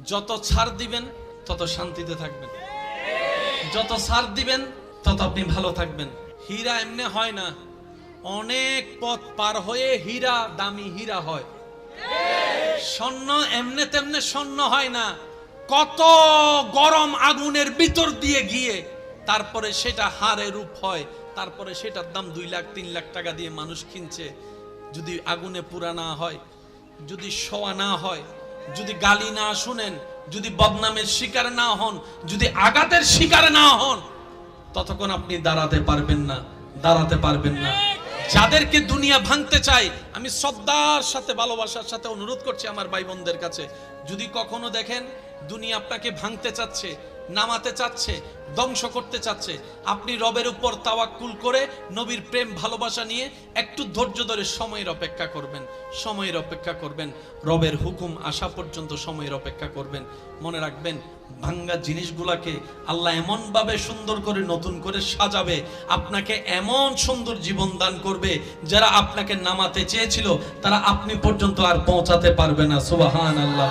যত ছাড় দিবেন তত শান্তিতে থাকবেন, যত ছাড় দিবেন তত আপনি ভালো থাকবেন। হীরা এমনি হয় না, অনেক পথ পার হয়ে হীরা দামি হীরা হয়। স্বর্ণ এমনে তেমনে স্বর্ণ হয় না, কত গরম আগুনের ভিতর দিয়ে গিয়ে তারপরে সেটা হারে রূপ হয়, তারপরে সেটার দাম 2 লাখ 3 লাখ টাকা দিয়ে মানুষ কিনছে। যদি আগুনে পুরা না হয়, যদি শোয়া না হয়, যদি গালি না শুনেন, যদি বদনামের শিকার না হন, যদি আঘাতের শিকার না হন, ততক্ষণ আপনি দাঁড়াতে পারবেন না, দাঁড়াতে পারবেন না। যাদেরকে দুনিয়া ভাঙতে চায়, আমি শ্রদ্ধার সাথে ভালোবাসার সাথে অনুরোধ করছি আমার ভাই বোনদের কাছে, যদি কখনো দেখেন দুনিয়া আপনাকে ভাঙতে চাচ্ছে, নামাতে চাচ্ছে, ধ্বংস করতে চাচ্ছে, আপনি রবের উপর তাওয়াক্কুল করে নবীর প্রেম ভালোবাসা নিয়ে একটু ধৈর্য ধরে সময়ের অপেক্ষা করবেন, সময়ের অপেক্ষা করবেন, রবের হুকুম আসা পর্যন্ত সময়ের অপেক্ষা করবেন। মনে রাখবেন, ভাঙ্গা জিনিসগুলাকে আল্লাহ এমন ভাবে সুন্দর করে নতুন করে সাজাবে, আপনাকে এমন সুন্দর জীবন দান করবে, যারা আপনাকে নামাতে চেয়েছিল তারা আপনি পর্যন্ত আর পৌঁছাতে পারবে না। সুবহানাল্লাহ।